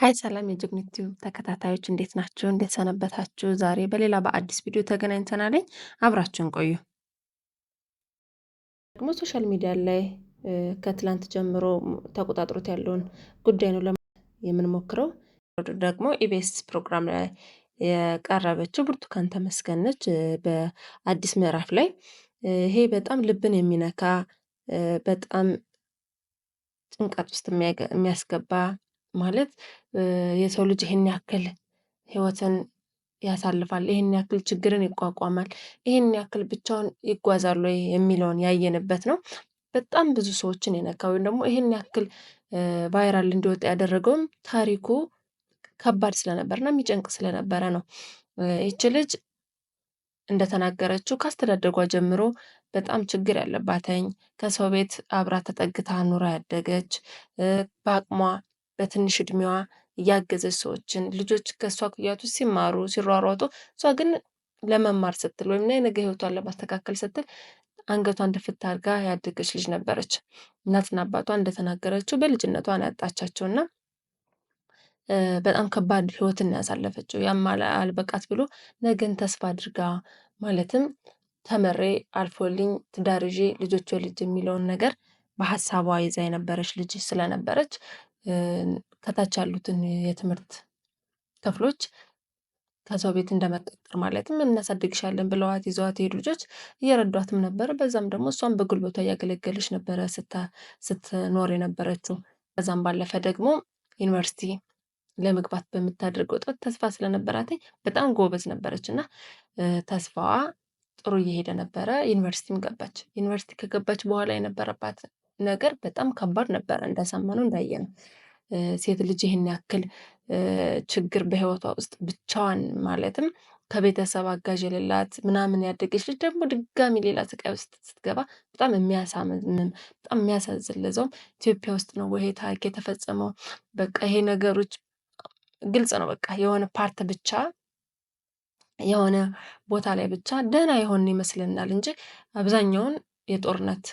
ሀይ ሰላም የጀግኒት ቲዩብ ተከታታዮች እንዴት ናችሁ? እንዴት ሰነበታችሁ? ዛሬ በሌላ በአዲስ ቪዲዮ ተገናኝተናል። አብራችሁን ቆዩ። ደግሞ ሶሻል ሚዲያ ላይ ከትላንት ጀምሮ ተቆጣጥሮት ያለውን ጉዳይ ነው የምንሞክረው። ደግሞ ኢቢኤስ ፕሮግራም ላይ የቀረበችው ብርቱካን ተመስገን ነች በአዲስ ምዕራፍ ላይ። ይሄ በጣም ልብን የሚነካ በጣም ጭንቀት ውስጥ የሚያስገባ ማለት የሰው ልጅ ይሄን ያክል ህይወትን ያሳልፋል፣ ይሄን ያክል ችግርን ይቋቋማል፣ ይሄን ያክል ብቻውን ይጓዛል ወይ የሚለውን ያየንበት ነው። በጣም ብዙ ሰዎችን የነካው ወይም ደግሞ ይሄን ያክል ቫይራል እንዲወጣ ያደረገውም ታሪኩ ከባድ ስለነበርና የሚጨንቅ ስለነበረ ነው። ይቺ ልጅ እንደተናገረችው ካስተዳደጓ ጀምሮ በጣም ችግር ያለባተኝ ከሰው ቤት አብራ ተጠግታ ኑራ ያደገች በአቅሟ በትንሽ እድሜዋ እያገዘች ሰዎችን ልጆች ከእሷ ኩያቱ ሲማሩ ሲሯሯጡ እሷ ግን ለመማር ስትል ወይም ነገ ህይወቷን ለማስተካከል ስትል አንገቷን ድፍት አድርጋ ያደገች ልጅ ነበረች። እናትና አባቷ እንደተናገረችው በልጅነቷ ነው ያጣቻቸውና በጣም ከባድ ህይወትን ያሳለፈችው። ያም አልበቃት ብሎ ነገን ተስፋ አድርጋ ማለትም ተመሬ አልፎልኝ ትዳር ይዤ ልጆች ወልጅ የሚለውን ነገር በሀሳቧ ይዛ የነበረች ልጅ ስለነበረች ከታች ያሉትን የትምህርት ክፍሎች ከሰው ቤት እንደመቀጠር ማለትም እናሳድግሻለን ብለዋት ይዘዋት የሄዱ ልጆች እየረዷትም ነበረ። በዛም ደግሞ እሷን በጉልበቷ እያገለገለች ነበረ ስትኖር የነበረችው። ከዛም ባለፈ ደግሞ ዩኒቨርሲቲ ለመግባት በምታደርገው ጥረት ተስፋ ስለነበራት በጣም ጎበዝ ነበረች እና ተስፋዋ ጥሩ እየሄደ ነበረ። ዩኒቨርሲቲም ገባች። ዩኒቨርሲቲ ከገባች በኋላ የነበረባት ነገር በጣም ከባድ ነበረ። እንደሰማነው እንዳየነው ሴት ልጅ ይህን ያክል ችግር በህይወቷ ውስጥ ብቻዋን ማለትም ከቤተሰብ አጋዥ የሌላት ምናምን ያደገች ልጅ ደግሞ ድጋሚ ሌላ ስቃይ ውስጥ ስትገባ በጣም የሚያሳምም በጣም የሚያሳዝን ለዛውም ኢትዮጵያ ውስጥ ነው ወይ ታሪክ የተፈጸመው። በቃ ይሄ ነገሮች ግልጽ ነው። በቃ የሆነ ፓርት ብቻ የሆነ ቦታ ላይ ብቻ ደህና የሆን ይመስልናል እንጂ አብዛኛውን የጦርነት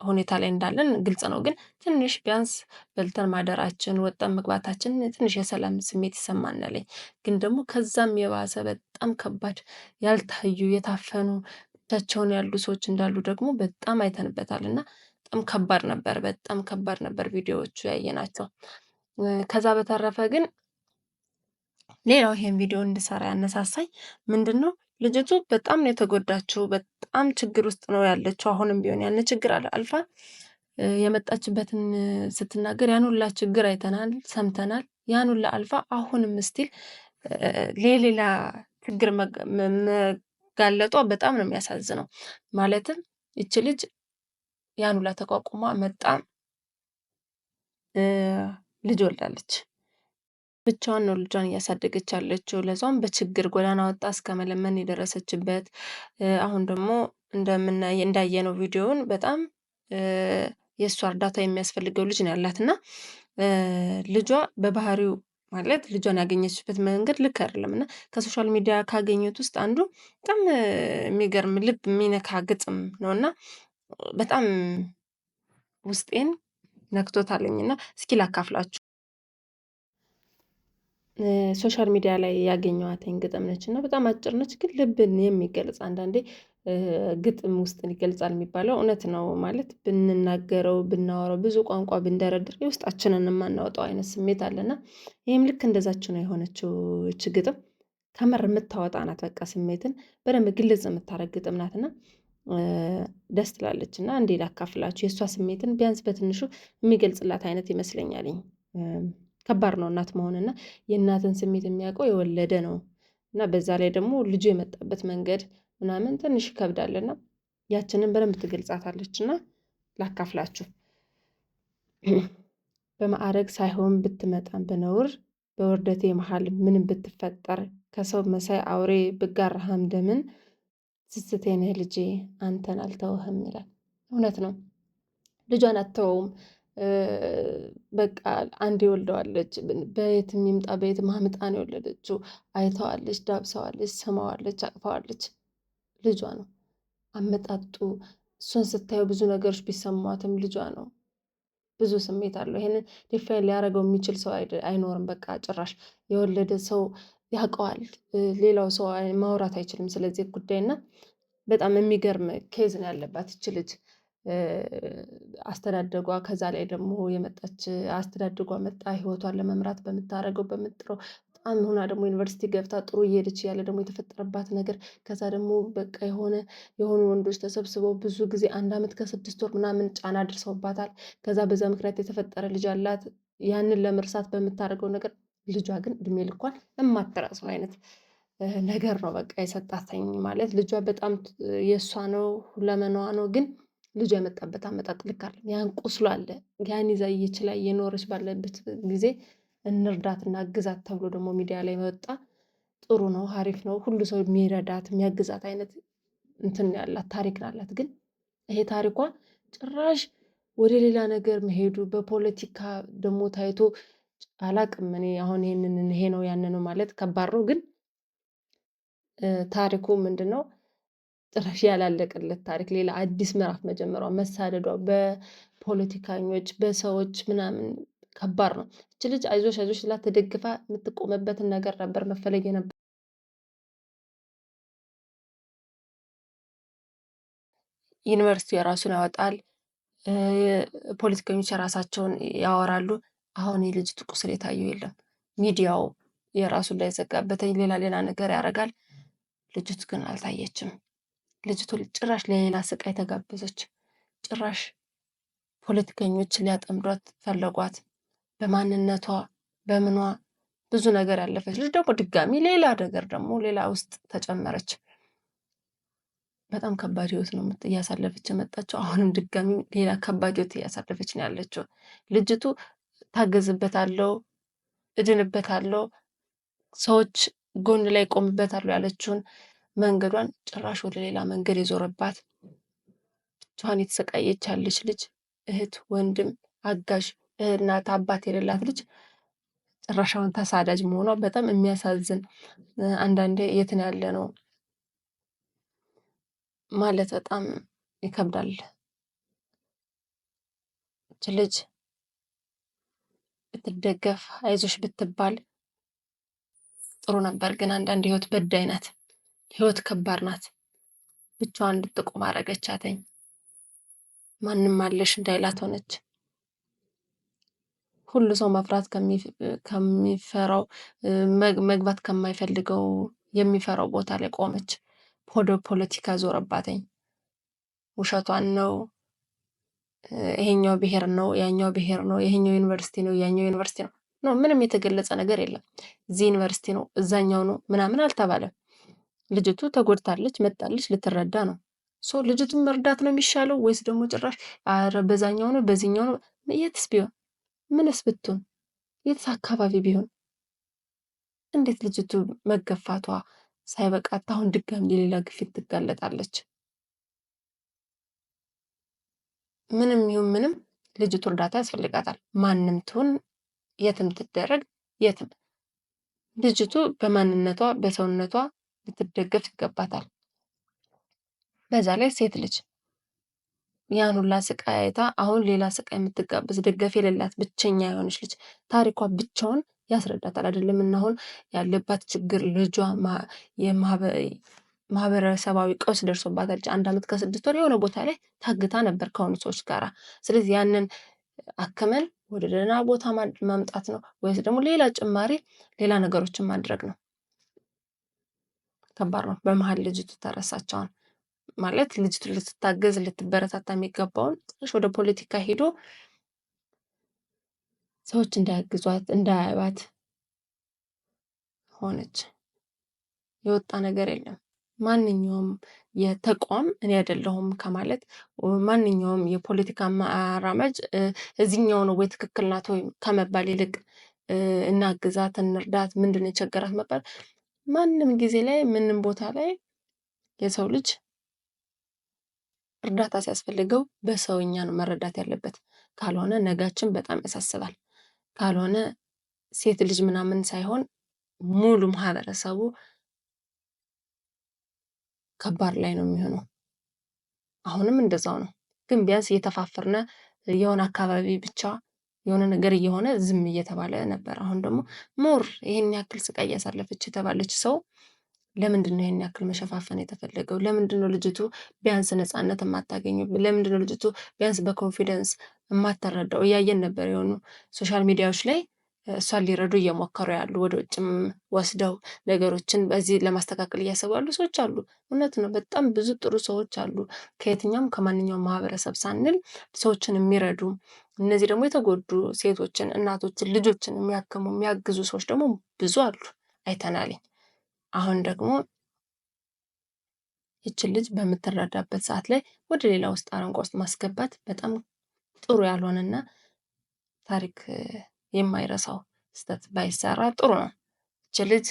ሁኔታ ላይ እንዳለን ግልጽ ነው። ግን ትንሽ ቢያንስ በልተን ማደራችን ወጣን መግባታችን ትንሽ የሰላም ስሜት ይሰማናል። ግን ደግሞ ከዛም የባሰ በጣም ከባድ ያልታዩ የታፈኑ ብቻቸውን ያሉ ሰዎች እንዳሉ ደግሞ በጣም አይተንበታል እና በጣም ከባድ ነበር። በጣም ከባድ ነበር ቪዲዮዎቹ ያየናቸው። ከዛ በተረፈ ግን ሌላው ይሄን ቪዲዮ እንድሰራ ያነሳሳኝ ምንድነው? ልጅቱ በጣም ነው የተጎዳችው። በጣም ችግር ውስጥ ነው ያለችው። አሁንም ቢሆን ያን ችግር አልፋ የመጣችበትን ስትናገር ያን ሁላ ችግር አይተናል፣ ሰምተናል። ያን ሁላ አልፋ አሁንም ስቲል ሌላ ችግር መጋለጧ በጣም ነው የሚያሳዝነው። ማለትም ይቺ ልጅ ያን ሁላ ተቋቁማ መጣ ልጅ ወልዳለች። ብቻዋን ነው ልጇን እያሳደገች ያለችው። ለዛውም በችግር ጎዳና ወጣ እስከ መለመን የደረሰችበት። አሁን ደግሞ እንዳየነው ቪዲዮውን በጣም የእሷ እርዳታ የሚያስፈልገው ልጅ ነው ያላት እና ልጇ በባህሪው ማለት ልጇን ያገኘችበት መንገድ ልክ አይደለም እና ከሶሻል ሚዲያ ካገኙት ውስጥ አንዱ በጣም የሚገርም ልብ የሚነካ ግጥም ነው እና በጣም ውስጤን ነክቶታለኝ እና እስኪ ላካፍላችሁ። ሶሻል ሚዲያ ላይ ያገኘኋትኝ ግጥም ነች እና በጣም አጭር ነች፣ ግን ልብን የሚገልጽ አንዳንዴ ግጥም ውስጥ ይገልጻል የሚባለው እውነት ነው። ማለት ብንናገረው ብናወራው ብዙ ቋንቋ ብንደረድር የውስጣችንን የማናወጣው አይነት ስሜት አለና ይህም ልክ እንደዛች ነው የሆነችው። እች ግጥም ከመር የምታወጣ ናት። በቃ ስሜትን በደንብ ግልጽ የምታረግ ግጥም ናትና ደስ ትላለች እና እንዴ ላካፍላችሁ። የእሷ ስሜትን ቢያንስ በትንሹ የሚገልጽላት አይነት ይመስለኛልኝ። ከባድ ነው እናት መሆንና የእናትን ስሜት የሚያውቀው የወለደ ነው እና በዛ ላይ ደግሞ ልጁ የመጣበት መንገድ ምናምን ትንሽ ይከብዳልና ያችንን በደንብ ትገልጻታለች እና ላካፍላችሁ። በማዕረግ ሳይሆን ብትመጣም በነውር በውርደቴ መሃል ምንም ብትፈጠር ከሰው መሳይ አውሬ ብጋራህም ደምን ስስቴ ነህ ልጄ አንተን አልተውህም ይላል። እውነት ነው። ልጇን አትተወውም። በቃ አንዴ ወልደዋለች። በየትም ይምጣ በየትም አምጣ ነው የወለደችው። አይተዋለች፣ ዳብሰዋለች፣ ስማዋለች፣ አቅፈዋለች። ልጇ ነው አመጣጡ። እሱን ስታየው ብዙ ነገሮች ቢሰሟትም ልጇ ነው። ብዙ ስሜት አለው። ይሄንን ዲፋይን ሊያደርገው የሚችል ሰው አይኖርም። በቃ ጭራሽ የወለደ ሰው ያውቀዋል። ሌላው ሰው ማውራት አይችልም ስለዚህ ጉዳይ እና በጣም የሚገርም ኬዝ ነው ያለባት ይች ልጅ። አስተዳደጓ ከዛ ላይ ደግሞ የመጣች አስተዳደጓ መጣ ህይወቷን ለመምራት በምታደርገው በምጥረው በጣም ሆና ደግሞ ዩኒቨርሲቲ ገብታ ጥሩ እየሄደች ያለ ደግሞ የተፈጠረባት ነገር ከዛ ደግሞ በቃ የሆኑ ወንዶች ተሰብስበው ብዙ ጊዜ 1 ዓመት ከ6 ወር ምናምን ጫና አድርሰውባታል። ከዛ በዛ ምክንያት የተፈጠረ ልጅ አላት። ያንን ለመርሳት በምታደርገው ነገር ልጇ ግን እድሜ ልኳን የማትረሳው አይነት ነገር ነው በቃ የሰጣተኝ ማለት ልጇ በጣም የእሷ ነው ሁለመናዋ ነው። ግን ልጇ የመጣበት አመጣጥ ልክ አይደለም። ያን ቁስሉ አለ ያን ይዛ እየችላ እየኖረች ባለበት ጊዜ እንርዳትና ግዛት ተብሎ ደግሞ ሚዲያ ላይ መወጣ ጥሩ ነው፣ ሀሪፍ ነው። ሁሉ ሰው የሚረዳት የሚያግዛት አይነት እንትን ያላት ታሪክ ናላት። ግን ይሄ ታሪኳ ጭራሽ ወደ ሌላ ነገር መሄዱ በፖለቲካ ደግሞ ታይቶ አላቅም። እኔ አሁን ይሄንን ይሄ ነው ያን ነው ማለት ከባድ ነው። ግን ታሪኩ ምንድነው? ጭራሽ ያላለቀለት ታሪክ ሌላ አዲስ ምዕራፍ መጀመሯ መሳደዷ በፖለቲከኞች በሰዎች ምናምን ከባድ ነው። እች ልጅ አይዞሽ አይዞሽ ላ ተደግፋ የምትቆምበትን ነገር ነበር መፈለግ የነበር። ዩኒቨርሲቲ የራሱን ያወጣል፣ ፖለቲከኞች የራሳቸውን ያወራሉ። አሁን የልጅቱ ቁስል የታየው የለም። ሚዲያው የራሱን ላይ ዘጋበተኝ ሌላ ሌላ ነገር ያደርጋል። ልጅቱ ግን አልታየችም። ልጅቱ ጭራሽ ለሌላ ስቃይ ተጋበዘች። ጭራሽ ፖለቲከኞች ሊያጠምዷት ፈለጓት። በማንነቷ በምኗ ብዙ ነገር ያለፈች ልጅ ደግሞ ድጋሚ ሌላ ነገር ደግሞ ሌላ ውስጥ ተጨመረች። በጣም ከባድ ህይወት ነው እያሳለፈች የመጣችው። አሁንም ድጋሚ ሌላ ከባድ ህይወት እያሳለፈች ነው ያለችው። ልጅቱ ታገዝበታለሁ፣ እድንበታለሁ፣ ሰዎች ጎን ላይ ቆምበታለሁ ያለችውን መንገዷን ጭራሽ ወደ ሌላ መንገድ የዞረባት ብቻዋን የተሰቃየች ያለች ልጅ እህት፣ ወንድም፣ አጋዥ፣ እናት፣ አባት የሌላት ልጅ ጭራሻውን ተሳዳጅ መሆኗ በጣም የሚያሳዝን አንዳንዴ የት ነው ያለ ነው ማለት በጣም ይከብዳል። እች ልጅ ብትደገፍ አይዞሽ ብትባል ጥሩ ነበር። ግን አንዳንድ ህይወት በዳይ ናት። ህይወት ከባድ ናት። ብቻዋን እንድትቆም አደረገቻተኝ። ማንም አለሽ እንዳይላት ሆነች። ሁሉ ሰው መፍራት ከሚፈራው መግባት ከማይፈልገው የሚፈራው ቦታ ላይ ቆመች። ወደ ፖለቲካ ዞረባተኝ። ውሸቷን ነው። ይሄኛው ብሔር ነው፣ ያኛው ብሔር ነው፣ ይሄኛው ዩኒቨርሲቲ ነው፣ ያኛው ዩኒቨርሲቲ ነው። ምንም የተገለጸ ነገር የለም። እዚህ ዩኒቨርሲቲ ነው፣ እዛኛው ነው ምናምን አልተባለም። ልጅቱ ተጎድታለች፣ መጣለች፣ ልትረዳ ነው። ልጅቱን መርዳት ነው የሚሻለው ወይስ ደግሞ ጭራሽ ኧረ በዛኛው ነው በዚህኛው ነው? የትስ ቢሆን ምንስ ብትሆን የትስ አካባቢ ቢሆን እንዴት ልጅቱ መገፋቷ ሳይበቃት አሁን ድጋሚ ሌላ ግፊት ትጋለጣለች? ምንም ይሁን ምንም ልጅቱ እርዳታ ያስፈልጋታል። ማንም ትሁን የትም ትደረግ የትም ልጅቱ በማንነቷ በሰውነቷ ልትደገፍ ይገባታል። በዛ ላይ ሴት ልጅ ያን ሁላ ስቃይ አይታ አሁን ሌላ ስቃይ የምትጋበዝ ደጋፊ የሌላት ብቸኛ የሆነች ልጅ ታሪኳ ብቻውን ያስረዳታል። አይደለም እና አሁን ያለባት ችግር ልጇ ማህበረሰባዊ ቀውስ ደርሶባታል። 1 ዓመት ከ6 ወር የሆነ ቦታ ላይ ታግታ ነበር ከሆኑ ሰዎች ጋር። ስለዚህ ያንን አክመን ወደ ደህና ቦታ ማምጣት ነው ወይስ ደግሞ ሌላ ጭማሪ ሌላ ነገሮችን ማድረግ ነው? ከባድ ነው። በመሀል ልጅቱ ተረሳቸውን ማለት ልጅቱ ልትታገዝ ልትበረታታ የሚገባውን ትንሽ ወደ ፖለቲካ ሄዶ ሰዎች እንዳያግዟት እንዳያዩት ሆነች። የወጣ ነገር የለም። ማንኛውም የተቋም እኔ አይደለሁም ከማለት ማንኛውም የፖለቲካ አራማጅ እዚህኛው ነው ወይ ትክክል ናት ወይ ከመባል ይልቅ እናግዛት፣ እንርዳት፣ ምንድን ነው የቸገራት መባል ማንም ጊዜ ላይ ምንም ቦታ ላይ የሰው ልጅ እርዳታ ሲያስፈልገው በሰውኛ ነው መረዳት ያለበት። ካልሆነ ነጋችን በጣም ያሳስባል። ካልሆነ ሴት ልጅ ምናምን ሳይሆን ሙሉ ማህበረሰቡ ከባድ ላይ ነው የሚሆነው። አሁንም እንደዛው ነው። ግን ቢያንስ እየተፋፈርነ የሆነ አካባቢ ብቻ የሆነ ነገር እየሆነ ዝም እየተባለ ነበር። አሁን ደግሞ ሞር ይሄን ያክል ስቃይ እያሳለፈች የተባለች ሰው ለምንድን ነው ይሄን ያክል መሸፋፈን የተፈለገው? ለምንድን ነው ልጅቱ ቢያንስ ነፃነት የማታገኘው? ለምንድን ነው ልጅቱ ቢያንስ በኮንፊደንስ የማትረዳው? እያየን ነበር የሆኑ ሶሻል ሚዲያዎች ላይ እሷን ሊረዱ እየሞከሩ ያሉ ወደ ውጭም ወስደው ነገሮችን በዚህ ለማስተካከል እያሰቡ ያሉ ሰዎች አሉ። እውነት ነው፣ በጣም ብዙ ጥሩ ሰዎች አሉ። ከየትኛውም ከማንኛውም ማህበረሰብ ሳንል ሰዎችን የሚረዱ እነዚህ ደግሞ የተጎዱ ሴቶችን፣ እናቶችን፣ ልጆችን የሚያክሙ የሚያግዙ ሰዎች ደግሞ ብዙ አሉ፣ አይተናልኝ። አሁን ደግሞ ይችን ልጅ በምትረዳበት ሰዓት ላይ ወደ ሌላ ውስጥ አረንቋ ውስጥ ማስገባት በጣም ጥሩ ያልሆነና ታሪክ የማይረሳው ስህተት ባይሰራ ጥሩ ነው። ይች ልጅ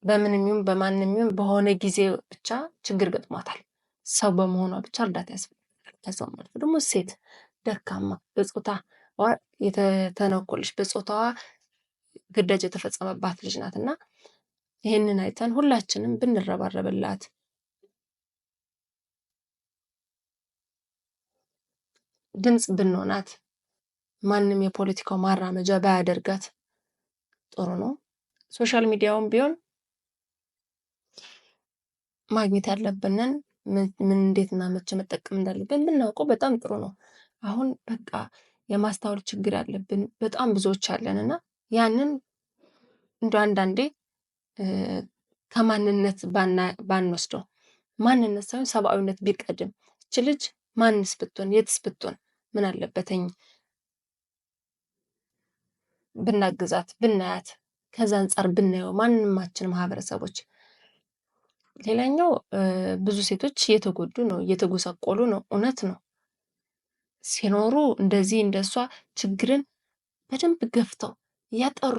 በምንም ይሁን በማንም ይሁን በሆነ ጊዜ ብቻ ችግር ገጥሟታል። ሰው በመሆኗ ብቻ እርዳታ ያስፈልጋል። ከዛም አልፎ ደግሞ ሴት ደካማ በጾታ የተተነኮለች በጾታዋ ግዳጅ የተፈጸመባት ልጅ ናት እና ይህንን አይተን ሁላችንም ብንረባረብላት ድምፅ ብንሆናት ማንም የፖለቲካው ማራመጃ ባያደርጋት ጥሩ ነው። ሶሻል ሚዲያውም ቢሆን ማግኘት ያለብንን ምን እንዴትና መቼ መጠቀም እንዳለብን ብናውቀው በጣም ጥሩ ነው። አሁን በቃ የማስታወል ችግር ያለብን በጣም ብዙዎች አለን እና ያንን እንደ አንዳንዴ ከማንነት ባንወስደው ማንነት ሳይሆን ሰብአዊነት ቢቀድም እች ልጅ ማንስ ብትሆን የትስ ብትሆን ምን አለበትኝ ብናግዛት ብናያት ከዛ አንጻር ብናየው ማንማችን ማህበረሰቦች። ሌላኛው ብዙ ሴቶች እየተጎዱ ነው፣ እየተጎሳቆሉ ነው። እውነት ነው። ሲኖሩ እንደዚህ እንደሷ ችግርን በደንብ ገፍተው እያጠሩ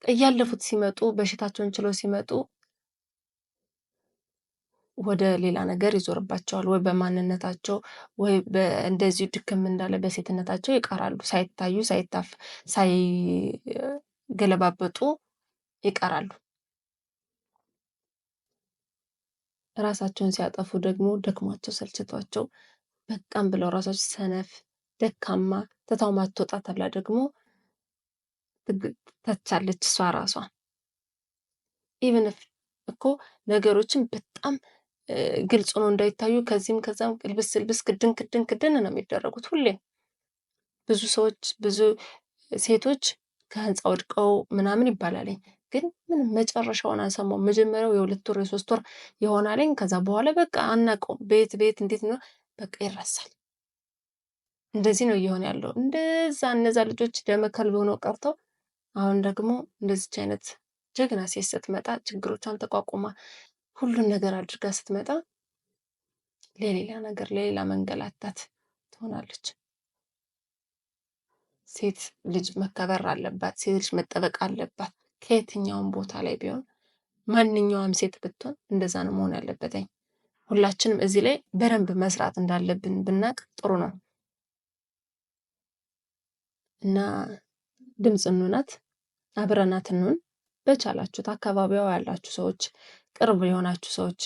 እያለፉት ሲመጡ በሽታቸውን ችለው ሲመጡ ወደ ሌላ ነገር ይዞርባቸዋል። ወይ በማንነታቸው ወይ እንደዚሁ ድክም እንዳለ በሴትነታቸው ይቀራሉ። ሳይታዩ ሳይገለባበጡ ይቀራሉ። ራሳቸውን ሲያጠፉ ደግሞ ደክሟቸው ሰልችቷቸው በቃም ብለው ራሳቸው ሰነፍ ደካማ ትታው ማትወጣ ተብላ ደግሞ ተቻለች እሷ ራሷ። ኢቭን እኮ ነገሮችን በጣም ግልጽ ሆኖ እንዳይታዩ ከዚህም ከዛም ልብስ ክድን ነው የሚደረጉት ሁሌም። ብዙ ሰዎች ብዙ ሴቶች ከህንፃ ወድቀው ምናምን ይባላልኝ፣ ግን ምንም መጨረሻውን አንሰማው። መጀመሪያው የ2 ወር የ3 ወር ይሆናልኝ። ከዛ በኋላ በቃ አናውቀውም። ቤት እንዴት ነው በቃ ይረሳል። እንደዚህ ነው እየሆነ ያለው። እነዛ ልጆች ደመ ከልብ ሆነው ቀርተው አሁን ደግሞ እንደዚች አይነት ጀግና ሴት ስትመጣ ችግሮቿን ተቋቁማ ሁሉን ነገር አድርጋ ስትመጣ ለሌላ ነገር ለሌላ መንገላታት ትሆናለች። ሴት ልጅ መከበር አለባት። ሴት ልጅ መጠበቅ አለባት። ከየትኛውም ቦታ ላይ ቢሆን ማንኛውም ሴት ብትሆን እንደዛ ነው መሆን ያለበትኝ። ሁላችንም እዚህ ላይ በደንብ መስራት እንዳለብን ብናቅ ጥሩ ነው እና ድምፅ እንሁናት፣ አብረናት እንሁን። በቻላችሁት አካባቢዋ ያላችሁ ሰዎች፣ ቅርብ የሆናችሁ ሰዎች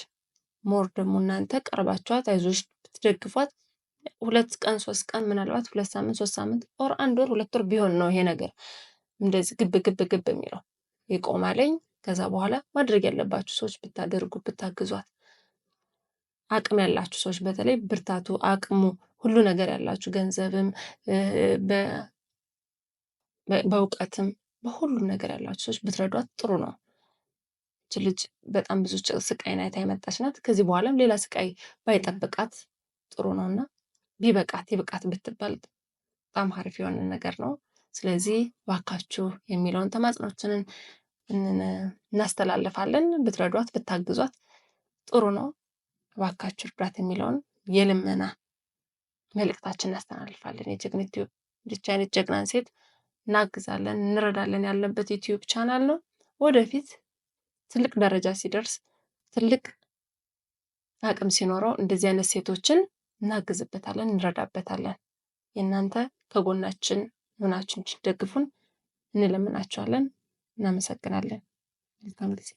ሞር ደግሞ እናንተ ቀርባችኋት አይዞሽ ብትደግፏት 2 ቀን 3 ቀን ምናልባት 2 ሳምንት 3 ሳምንት ኦር 1 ወር 2 ወር ቢሆን ነው ይሄ ነገር እንደዚህ ግብ የሚለው ይቆማለኝ። ከዛ በኋላ ማድረግ ያለባችሁ ሰዎች ብታደርጉ ብታግዟት፣ አቅም ያላችሁ ሰዎች በተለይ ብርታቱ አቅሙ ሁሉ ነገር ያላችሁ ገንዘብም በእውቀትም በሁሉም ነገር ያላችሁ ሰዎች ብትረዷት ጥሩ ነው። እች ልጅ በጣም ብዙ ስቃይን አይታ የመጣች ናት። ከዚህ በኋላም ሌላ ስቃይ ባይጠብቃት ጥሩ ነው እና ይብቃት ብትባል በጣም አሪፍ የሆነ ነገር ነው። ስለዚህ ባካችሁ የሚለውን ተማጽኖችንን እናስተላልፋለን። ብትረዷት ብታግዟት ጥሩ ነው። ባካችሁ እርዳት የሚለውን የልመና መልእክታችን እናስተላልፋለን። የጀግኒት ዩቲዩብ እንዲች አይነት ጀግናን ሴት እናግዛለን እንረዳለን ያለበት ዩቲዩብ ቻናል ነው። ወደፊት ትልቅ ደረጃ ሲደርስ ትልቅ አቅም ሲኖረው እንደዚህ አይነት ሴቶችን እናግዝበታለን፣ እንረዳበታለን። የእናንተ ከጎናችን ሆናችሁ ደግፉን እንለምናችኋለን። እናመሰግናለን። መልካም ጊዜ